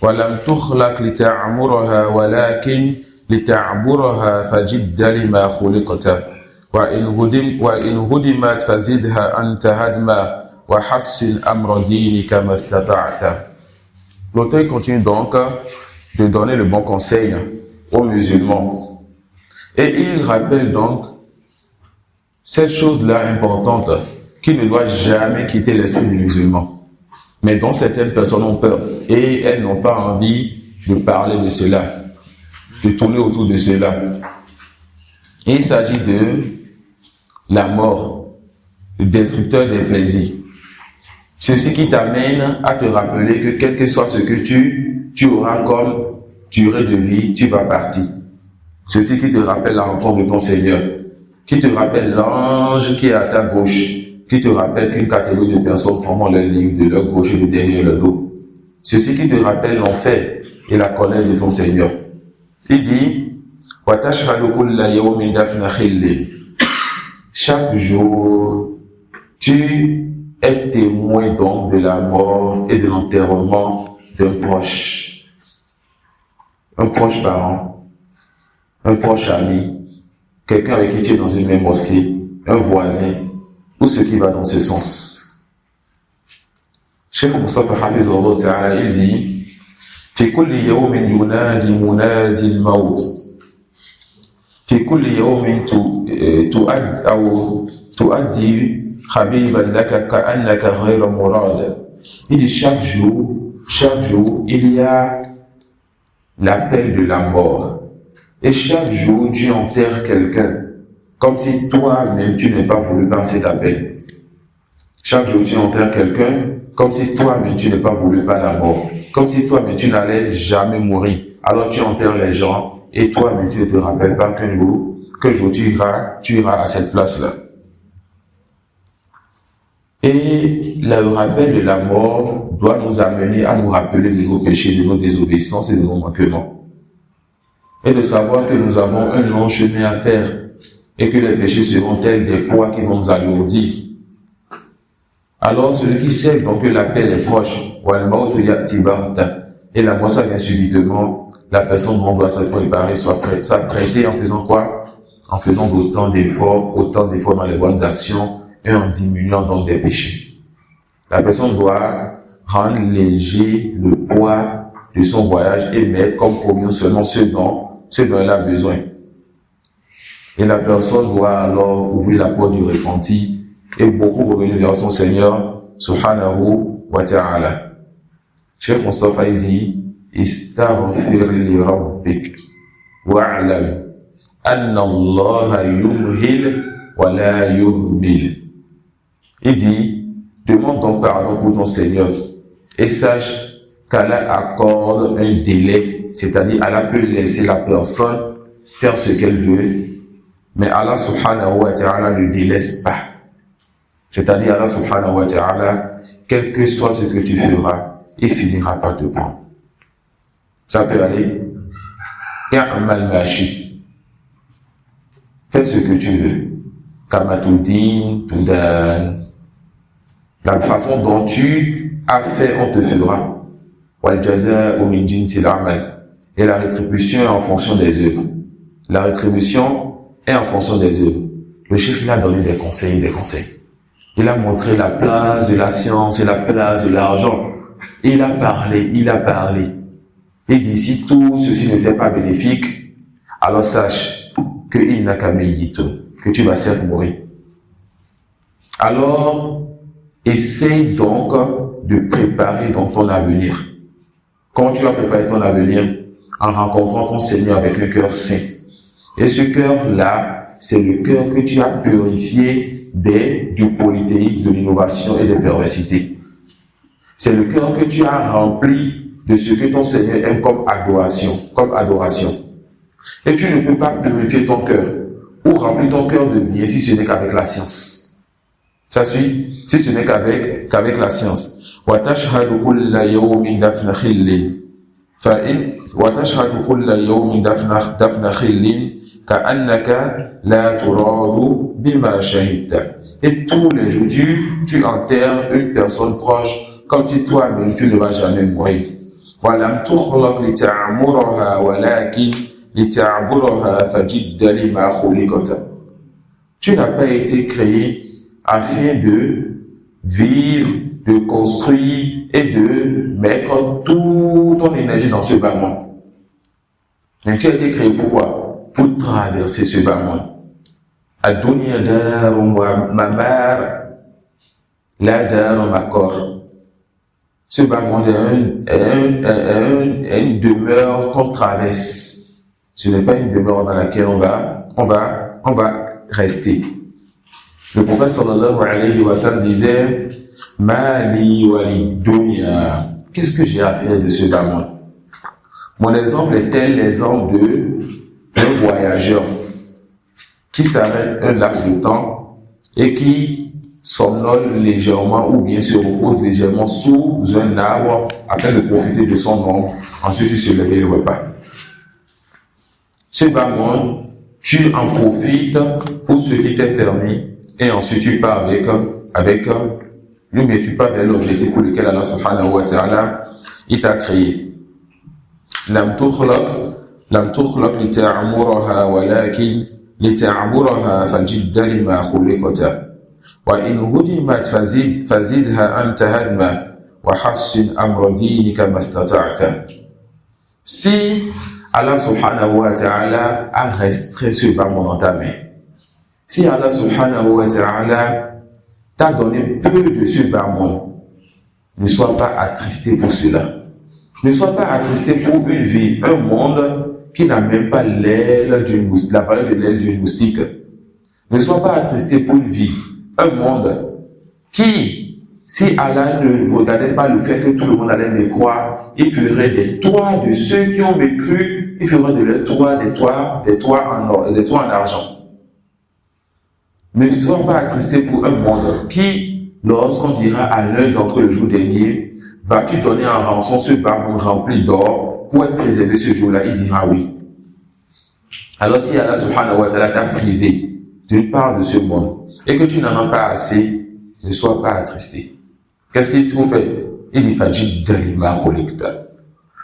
ولم تخلق لتعمرها ولكن لتعبرها فجد لما خلقت وإن هدمت فزدها أنت هدما وحسن أمر دينك ما استطعت. L'auteur continue donc de donner le bon conseil aux musulmans. Et il rappelle donc cette chose-là importante qui ne doit jamais quitter l'esprit des musulmans. Mais dont certaines personnes ont peur et elles n'ont pas envie de parler de cela, de tourner autour de cela. Et il s'agit de la mort, le destructeur des plaisirs. Ceci qui t'amène à te rappeler que quel que soit ce que tu auras comme durée de vie, tu vas partir. Ceci qui te rappelle la rencontre de ton Seigneur, qui te rappelle l'ange qui est à ta gauche, qui te rappelle qu'une catégorie de personnes formant la ligne de leur gauche et de derrière le dos. Ceci qui te rappelle l'enfer et la colère de ton Seigneur. Il dit, chaque jour, tu es témoin donc de la mort et de l'enterrement d'un proche parent, un proche ami, quelqu'un avec qui tu es dans une même mosquée, un voisin, ou ce qui va dans ce sens. Cheikh Moustapha Hafizahullah Ta'ala, il dit, في كل يوم ينادي منادي الموت في كل يوم تؤدي حبيبا لك كأنك غير مراد. Il dit chaque jour, il y a l'appel de la mort. Et chaque jour, tu enterres quelqu'un, comme si toi-même tu n'as pas voulu par cet appel. Chaque jour, tu enterres quelqu'un, comme si toi-même tu n'as pas voulu par la mort. Comme si toi-même tu n'allais jamais mourir. Alors tu enterres les gens, et toi-même tu ne te rappelles pas qu'un jour tu iras à cette place-là. Et le rappel de la mort doit nous amener à nous rappeler de nos péchés, de nos désobéissances et de nos manquements. Et de savoir que nous avons un long chemin à faire et que les péchés seront tels des poids qui vont nous alourdir. Alors celui qui sait donc que l'appel est proche, et la mort ça vient subitement, la personne doit se préparer, s'apprêter en faisant quoi? En faisant autant d'efforts dans les bonnes actions et en diminuant donc des péchés. La personne doit rendre léger le poids de son voyage et mettre comme provision seulement ce dont elle a besoin. Et la personne doit alors ouvrir la porte du repenti et beaucoup revenir vers son Seigneur, subhanahu wa ta'ala. Cheikh Moustapha il dit, istaghfir li rabbik wa'lam anna Allah yumhil wa la yuhmil. Il dit, demande donc pardon pour ton Seigneur et sache qu'Allah accorde un délai, c'est-à-dire Allah peut laisser la personne faire ce qu'elle veut, mais Allah subhanahu wa ta'ala ne délaisse pas. C'est-à-dire Allah subhanahu wa ta'ala, quel que soit ce que tu feras, il finira par te prendre. Ça peut aller. Ya'mal ma shit. Fais ce que tu veux. Kamatuddin, Tudan. La façon dont tu as fait, on te fera. Wal jaza'u min jinsil amal. Et la rétribution est en fonction des œuvres. La rétribution est en fonction des œuvres. Le cheikh a donné des conseils. Il a montré la place de la science et la place de l'argent. Il a parlé. Il dit, si tout ceci n'était pas bénéfique, alors sache que il n'a qu'à que tu vas certes mourir. Alors, essaye donc de préparer dans ton avenir. Comment tu vas préparer ton avenir? En rencontrant ton Seigneur avec un cœur saint. Et ce cœur-là, c'est le cœur que tu as purifié du polythéisme, de l'innovation et des perversités. C'est le cœur que tu as rempli de ce que ton Seigneur aime comme adoration. Et tu ne peux pas purifier ton cœur ou remplir ton cœur de bien si ce n'est qu'avec la science. Ça suit? Si ce n'est qu'avec la science. وَتَشْهَدُ كُلَّ يَوْمٍ دَفْنَ خِلٍّ وَتَشْهَدُ كُلَّ يَوْمٍ دَفْنَ خِلٍّ كَأَنَّكَ لَا تُرَادُ بِمَا شَهِدْتَ. Et tous les jours, tu enterres une personne proche comme si toi-même tu ne vas jamais mourir. وَلَمْ تُخْلَقْ لِتَعْمُرَهَا وَلَكِنْ لِتَعْبُرَهَا فَجِدَّ لِمَا خُلِقْتَ. Tu n'as pas été créé afin de vivre, de construire et de mettre toute ton énergie dans ce bas monde. Mais tu as été créé pourquoi? Pour traverser ce bas monde. Ad-dunya darun mamar, la darun makor. Ce bas monde est une demeure qu'on traverse. Ce n'est pas une demeure dans laquelle on va rester. Le prophète sallallahu alayhi wa sallam disait, Mali wali dunya. Qu'est-ce que j'ai à faire de ce bas monde? Mon exemple est tel l'exemple d'un voyageur qui s'arrête un laps de temps et qui somnole légèrement ou bien se repose légèrement sous un arbre afin de profiter de son ombre. Ensuite, il se lève et le repas. Ce bas monde, tu en profites pour ce qui t'est permis et ensuite tu pars avec mais tu pars vers l'objectif pour lequel Allah subhanahu wa ta'ala il t'a créé. Lam tukhlaq li ta'muraha walakin li ta'buraha fajidda lima khuliqta wa in hudimat fazidha anta hadma wa hassin amra dinika mastata'ta. Si Allah subhanahu wa ta'ala a restreint ce bas monde dans ta main, si Allah subhanahu wa ta'ala t'a donné peu de ce bas monde, ne sois pas attristé pour cela. Ne sois pas attristé pour une vie, un monde qui n'a même pas l'aile d'une moustique, la valeur de l'aile d'une moustique. Ne sois pas attristé pour une vie, un monde qui, si Allah ne regardait pas le fait que tout le monde allait me croire, il ferait des toits de ceux qui ont mécru, il ferait de leurs toits des toits en or, des toits en argent. Ne sois pas attristé pour un monde qui, lorsqu'on dira à l'un d'entre le jour dernier, vas-tu donner en rançon ce bas monde rempli d'or pour être préservé ce jour-là? Il dira oui. Alors si Allah subhanahu wa ta'ala t'a privé d'une part de ce monde et que tu n'en as pas assez, ne sois pas attristé. Qu'est-ce qu'il faut faire? Il dit fajid dalima khuliqta.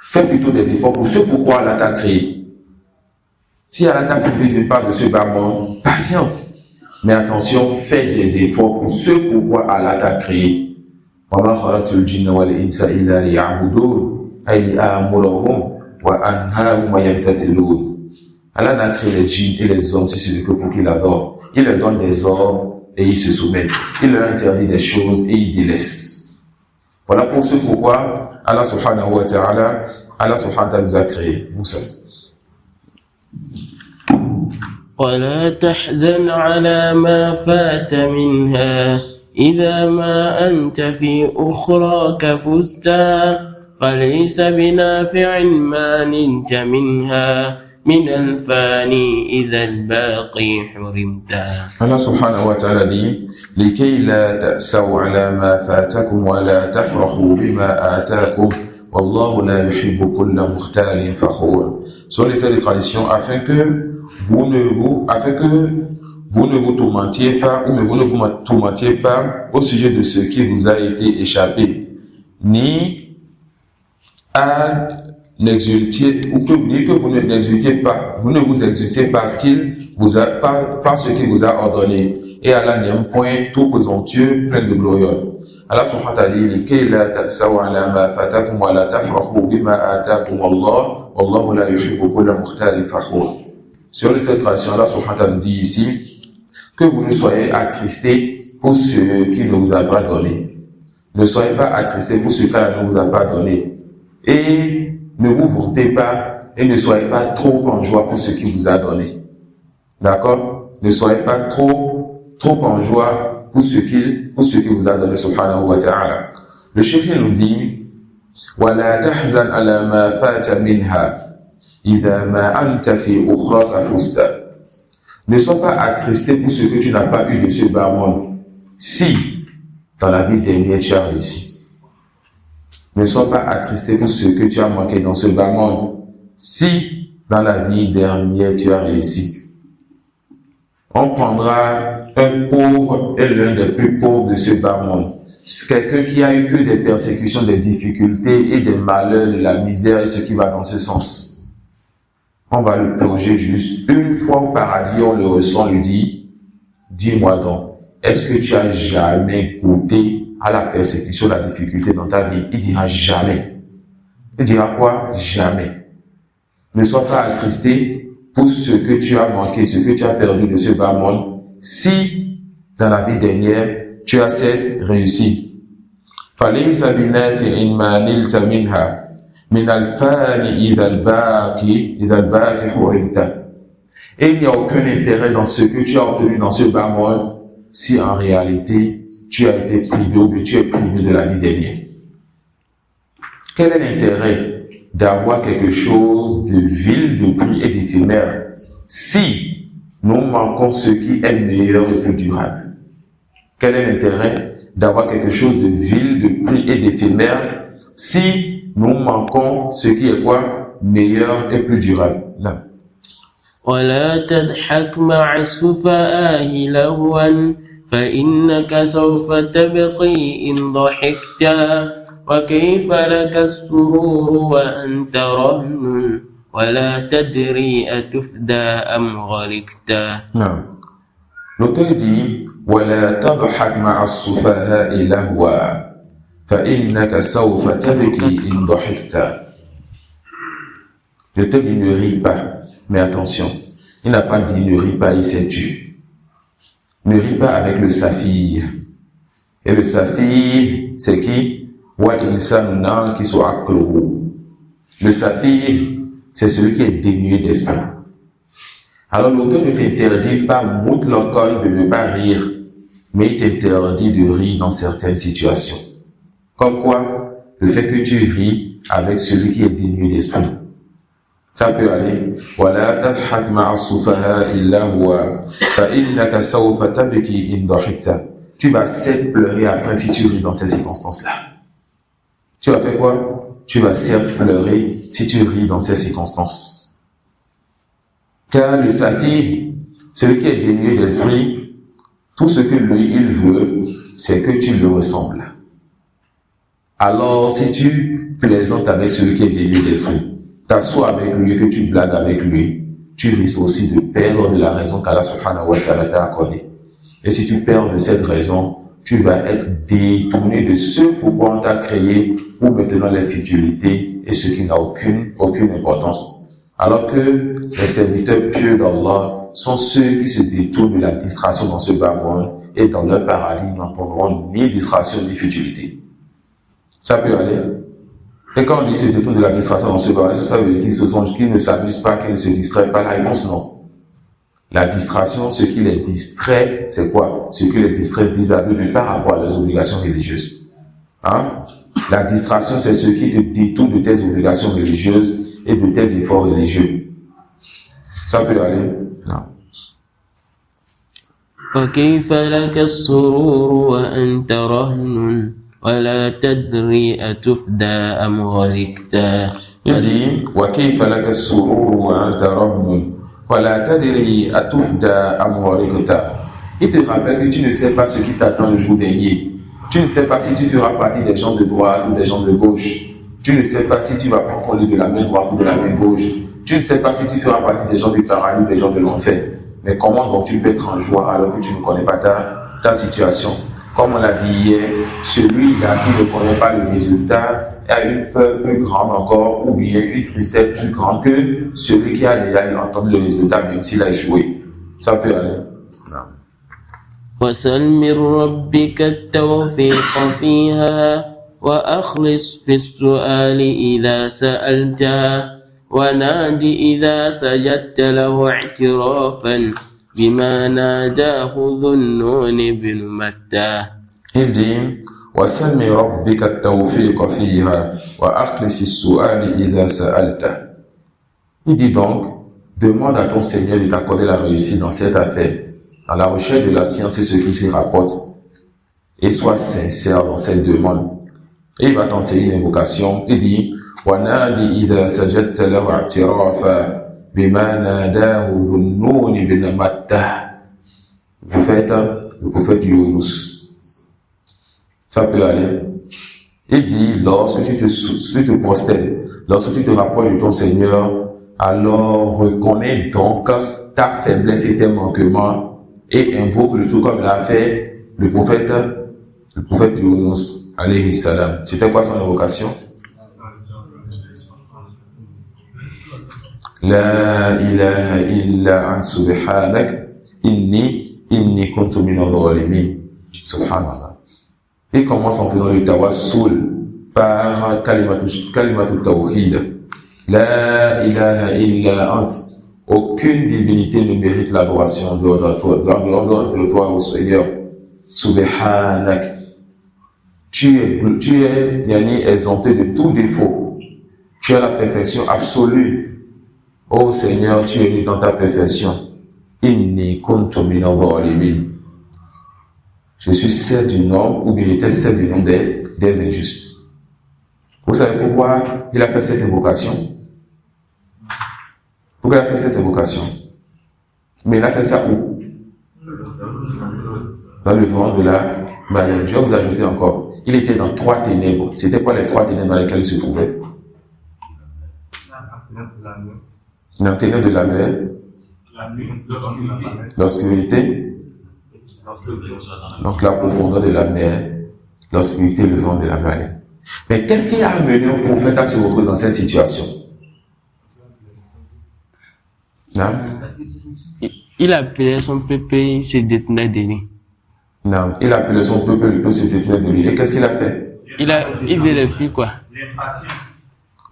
Fais plutôt des efforts pour ce pourquoi Allah t'a créé. Si Allah t'a privé d'une part de ce bas monde, patiente. Mais attention, fais des efforts pour ce pourquoi Allah t'a créé. وَمَا خَلَقْتُ الْجِنَّ وَالْإِنسَ إِلَّا لِيَعْبُدُونِ أَيْ لِأَأْمُرَهُمْ وَأَنْهَاهُمْ وَيَمْتَثِلُونَ. Allah n'a créé les djinns et les hommes si ce n'est que pour qu'ils l'adorent. Il leur donne des ordres et ils se soumettent. Il leur interdit des choses et ils délaissent. Voilà pour ce pourquoi Allah subhanahu wa ta'ala nous a créé. Moussa. ولا تحزن على ما فات منها إذا ما أنت في أخراك فزتا فليس بنافع ما نلت منها من الفاني إذا الباقي حرمتا. Allah subhanahu wa ta'ala dit لكي لا تأسوا على ما فاتكم ولا تفرحوا بما آتاكم والله لا يحب كل مختال فخور. Sur les traditions afin que vous ne vous tourmentiez pas ou vous ne vous tourmentiez pas au sujet de ce qui vous a été échappé, ni à l'exulter ou que vous ne l'exultiez pas, vous ne vous exultiez parce qu'il vous a par ce qu'il vous a ordonné, et Allah n'aime point tout présomptueux, plein de gloriole. Allah subhanahu wa ta'ala dit لكي لا تأسوا على ما فاتكم ولا تفرحوا بما آتاكم الله والله لا يحب كل مختال فخور. Sur cette traduction, Allah subhanahu wa ta'ala dit ici que vous ne soyez attristés pour ce qu'il ne vous a pas donné. Ne soyez pas attristés pour ce qu'Allah ne vous a pas donné. Et ne vous vantez pas et ne soyez pas trop en joie pour ce qu'il vous a donné. D'accord? Ne soyez pas trop en joie pour ce qu'il vous a donné, subhanahu wa ta'ala. Le cheikh nous dit وَلَا تَحْزَنْ عَلَى مَا فَاتَ مِنْهَا إِذَا مَا أَنْتَ فِي أُخْرَاكَ فُزْتَ. Ne sois pas attristé pour ce que tu n'as pas eu de ce bas monde, si dans la vie dernière tu as réussi. Ne sois pas attristé pour ce que tu as manqué dans ce bas monde, si dans la vie dernière tu as réussi. On prendra un pauvre et l'un des plus pauvres de ce bas monde. C'est quelqu'un qui a eu que des persécutions, des difficultés et des malheurs, de la misère et ce qui va dans ce sens. On va le plonger juste une fois au paradis, on le reçoit, on lui dit, dis-moi donc, est-ce que tu as jamais goûté à la persécution, la difficulté dans ta vie? Il dira jamais. Il dira quoi? Jamais. Ne sois pas attristé pour ce que tu as manqué, ce que tu as perdu de ce bas monde, si dans la vie dernière tu as cette réussite. فَلَيْسَ بِنَافِعٍ مَا نِلْتَ مِنْهَا مِنَ الْفَانِ إِذَا الْبَاقِ حُرِمْتَ. Et il n'y a aucun intérêt dans ce que tu as obtenu dans ce bas monde, si en réalité tu as été privé ou que tu es privé de la vie dernière. Quel est l'intérêt d'avoir quelque chose de vil, de prix et d'éphémère si nous manquons ce qui est meilleur et plus durable? Quel est l'intérêt d'avoir quelque chose de vil, de prix et d'éphémère si nous manquons ce qui est quoi? Meilleur et plus durable? Là. ولا تضحك مع السفهاء لهوا فإنك سوف تبقي إن ضحكت وكيف لك السرور وأنت رهن ولا تدري أتفدى أم غرقت. Non. L'auteur dit ولا تضحك مع السفهاء لهوا فإنك سوف تبكي إن ضحكت. L'auteur dit ne ris pas, mais attention, il n'a pas dit ne ris pas, il s'est tu. Ne ris pas avec le saphir. Et le saphir, c'est qui? Le saphir, c'est celui qui est dénué d'esprit. Alors l'auteur ne t'interdit pas mutlaqan de ne pas rire, mais il t'interdit de rire dans certaines situations. Comme quoi, le fait que tu ris avec celui qui est dénué d'esprit. Ça peut aller. وَلَا تَضْحَكْ مَعَ السُّفَهَاءِ لَهْوًا فَإِنَّكَ سَوْفَ تَبْكِي إِنْ ضَحِكْتَ. Tu vas certes pleurer après si tu ris dans ces circonstances-là. Tu vas faire quoi? Tu vas certes pleurer si tu ris dans ces circonstances. Car le saphir, celui qui est dénué d'esprit, tout ce que lui, il veut, c'est que tu le ressembles. Alors, si tu plaisantes avec celui qui est dénué d'esprit, t'assois avec lui, que tu blagues avec lui, tu risques aussi de perdre de la raison qu'Allah subhanahu wa ta'ala t'a accordée. Et si tu perds de cette raison, tu vas être détourné de ce pourquoi on t'a créé, ou maintenant les futilités et ce qui n'a aucune importance. Alors que les serviteurs pieux d'Allah sont ceux qui se détournent de la distraction dans ce bas monde, et dans leur paradis n'entendront ni distraction ni futilité. Ça peut aller. Et quand on dit se détourne de la distraction dans ce bas monde, ça veut dire qu'ils ne s'amusent pas, qu'ils ne se distraient pas. La réponse non. La distraction, ce qui les distrait, c'est quoi? Ce qui les distrait vis-à-vis de par rapport à leurs obligations religieuses. Hein? La distraction, c'est ce qui te détourne de tes obligations religieuses et de tes efforts religieux. Ça peut aller? Non. وكيف لك السرور وأنت رهن ولا تدري أتفدى أم غرقت. Il dit وكيف لك السرور وأنت رهن ولا تدري أتفدى أم غرقت. Il te rappelle que tu ne sais pas ce qui t'attend le jour dernier. Tu ne sais pas si tu feras partie des gens de droite ou des gens de gauche. Tu ne sais pas si tu vas prendre ton lit de la main droite ou de la main gauche. Tu ne sais pas si tu feras partie des gens du paradis ou des gens de l'enfer. Mais comment donc tu peux être en joie alors que tu ne connais pas ta situation? Comme on l'a dit hier, celui-là qui ne connaît pas le résultat a une peur plus grande encore, ou bien une tristesse plus grande que celui qui a déjà entendu le résultat, même s'il a échoué. Ça peut aller. Non. وسل من ربك التوفيق فيها وأخلص في السؤال إذا سألتها ونادي إذا سجدت له اعترافا بما ناداه ذو النون بن متاه. Il dit وسل من ربك التوفيق فيها وأخلص في السؤال إذا سألته. Il dit donc, demande à ton Seigneur de t'accorder la réussite dans cette affaire, dans la recherche de la science et ce qui s'y rapporte, et sois sincère dans cette demande. Et il va t'enseigner une invocation. Il dit وَنَادِي إِذَا سَجَدْتَ لَهُ اعْتِرَافًا بِمَا نَادَاهُ ذُو النُّونِ بِنْ مَتَّهْ. Le prophète Yunus. Ça peut aller. Il dit, lorsque tu te prosternes, lorsque tu te rapproches de ton Seigneur, alors reconnais donc ta faiblesse et tes manquements et invoque le tout comme l'a fait le prophète Yunus alayhi salam. C'était quoi son invocation? La ilaha illa ant subhanak inni kuntu minadh dhalimin. Subhanallah. Il commence en faisant le tawassul par kalimatu tawhid. La ilaha illa ant. Aucune divinité ne mérite l'adoration de toi, au Seigneur. Subhanak. Tu es exempté de tout défaut. Tu as la perfection absolue. Ô Seigneur, tu es nu dans ta perfection. Inni kuntu minadh dhalimin. Je suis celle du nom, ou bien j'étais celle du nom des injustes. Vous savez pourquoi il a fait cette invocation? Pourquoi il a fait cette invocation? Mais il a fait ça où? Dans le vent de la maladie. Je vais vous ajouter encore. Il était dans 3 ténèbres. C'était quoi les 3 ténèbres dans lesquelles il se trouvait? La ténèbre de la mer, l'obscurité, donc la profondeur de la mer, l'obscurité, le vent de la mer. Mais qu'est-ce qui a amené un prophète à se retrouver dans cette situation? Non? Il appelait son peuple, il se détenait de lui. Non, il appelait son peuple, le peuple se détenait de lui. Et qu'est-ce qu'il a fait? Il veut le fuir, quoi.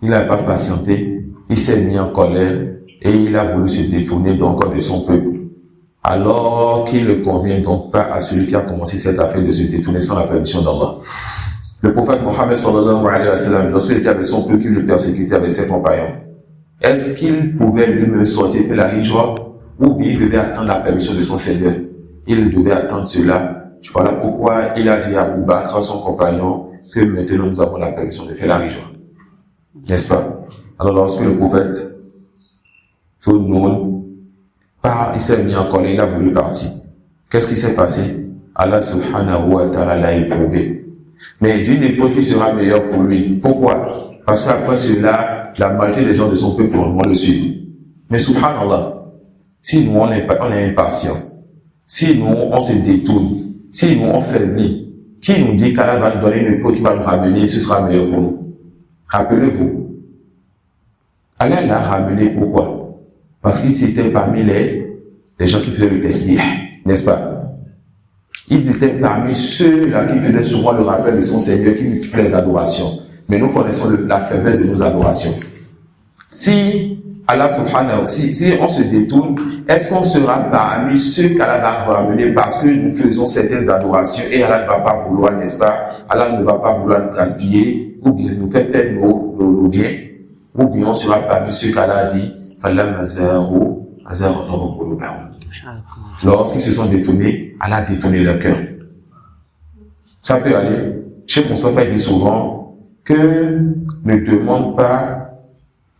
Il n'a pas patienté, il s'est mis en colère et il a voulu se détourner donc de son peuple. Alors qu'il ne convient donc pas à celui qui a commencé cette affaire de se détourner sans la permission d'Allah. Le prophète Mohammed sallallahu alayhi wa sallam, lorsqu'il était avec son peuple qui le persécutait avec ses compagnons, est-ce qu'il pouvait lui-même sortir faire la hijra ou bien il devait attendre la permission de son Seigneur? Il devait attendre cela. Voilà pourquoi il a dit à Abu Bakr, son compagnon, que maintenant nous avons la permission de faire la hijra. N'est-ce pas? Alors lorsque le prophète, tout le monde, il s'est mis en colère, il a voulu partir. Qu'est-ce qui s'est passé? Allah subhanahu wa ta'ala l'a éprouvé. Mais d'une époque qui sera meilleure pour lui. Pourquoi? Parce qu'après cela, la majorité des gens de son peuple vont le suivre. Mais subhanallah, si nous on est impatient, si nous on se détourne, si nous on faiblit, qui nous dit qu'Allah va nous donner une époque qui va nous ramener, ce sera meilleur pour nous? Rappelez-vous, Allah l'a ramené pourquoi? Parce qu'il était parmi les gens qui faisaient le tasbih, n'est-ce pas? Il était parmi ceux-là qui faisaient souvent le rappel de son Seigneur, qui multipliaient les adorations. Mais nous connaissons la faiblesse de nos adorations. Si Allah subhanahu, si on se détourne, est-ce qu'on sera parmi ceux qu'Allah va ramener parce que nous faisons certaines adorations et Allah ne va pas vouloir, n'est-ce pas? Allah ne va pas vouloir nous gaspiller ou bien nous faire perdre nos biens, ou bien on sera parmi ceux qu'Allah a dit lorsqu'ils se sont détournés, Allah a détourné leur cœur. Ça peut aller. Cheikh Moustapha dit souvent que ne demande pas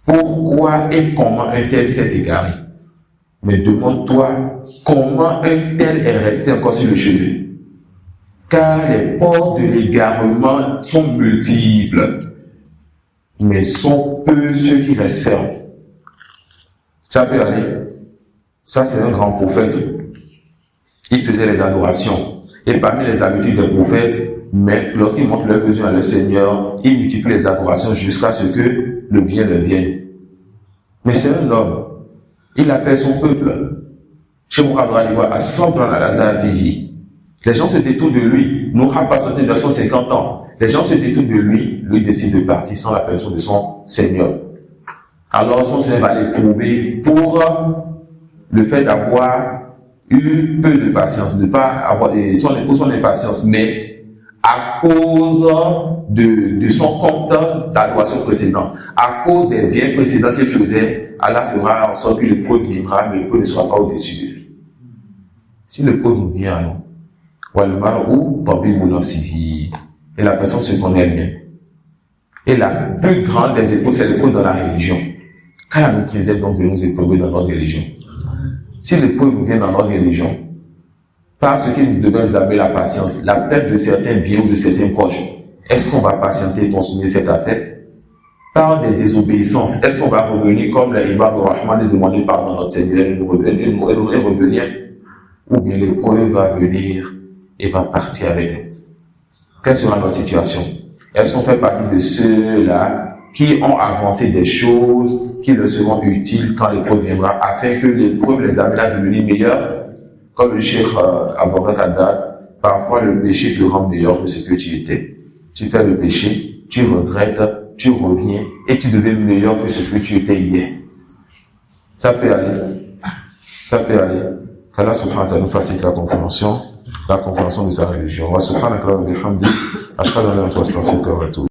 pourquoi et comment un tel s'est égaré, mais demande-toi comment un tel est resté encore sur le chemin. Car les portes de l'égarement sont multiples, mais sont peu ceux qui restent fermes. Ça peut aller. Ça, c'est un grand prophète. Il faisait les adorations. Et parmi les habitudes des prophètes, mais lorsqu'ils montrent leurs besoins à leur Seigneur, ils multiplient les adorations jusqu'à ce que le bien leur vienne. Mais c'est un homme. Il appelle son peuple. Chez Moukadra, il voit à 100 ans à la vie. Les gens se détournent de lui. Nous avons passé 950 ans. Les gens se détournent de lui. Lui décide de partir sans la permission de son Seigneur. Alors son Seigneur va l'éprouver pour le fait d'avoir eu peu de patience, de ne pas avoir son impatience, mais à cause de son compte d'adoration précédent, à cause des biens précédents qu'il faisait, Allah fera en sorte que le pauvre viendra, mais le pauvre ne sera pas au-dessus de lui. Si le pauvre nous vient à nous, et la personne se connaît elle-même. Et la plus grande des épreuves, c'est l'épreuve dans la religion. Qu'Allah nous préserve donc de nous éprouver dans notre religion. Si l'épreuve nous vient dans notre religion, parce qu'il nous devons nous amener la patience, la perte de certains biens ou de certains proches, est-ce qu'on va patienter et consommer cette affaire? Par des désobéissances, est-ce qu'on va revenir comme l'Imam Rahman et demander pardon à notre Seigneur et revenir? Ou bien l'épreuve va venir et va partir avec nous? Quelle sera notre situation? Est-ce qu'on fait partie de ceux-là qui ont avancé des choses qui leur seront utiles quand l'épreuve viendra, afin que l'épreuve les amène à devenir meilleurs? Comme le Cheikh Abouazat Haddad, parfois le péché te rend meilleur que ce que tu étais. Tu fais le péché, tu regrettes, tu reviens et tu deviens meilleur que ce que tu étais hier. Ça peut aller. Ça peut aller. Qu'Allah subhanahu wa ta'ala nous facilite la compréhension de sa religion. Wa subhanaka wa bihamdik, ashhadu an la ilaha illa anta astaghfiruka wa atubu.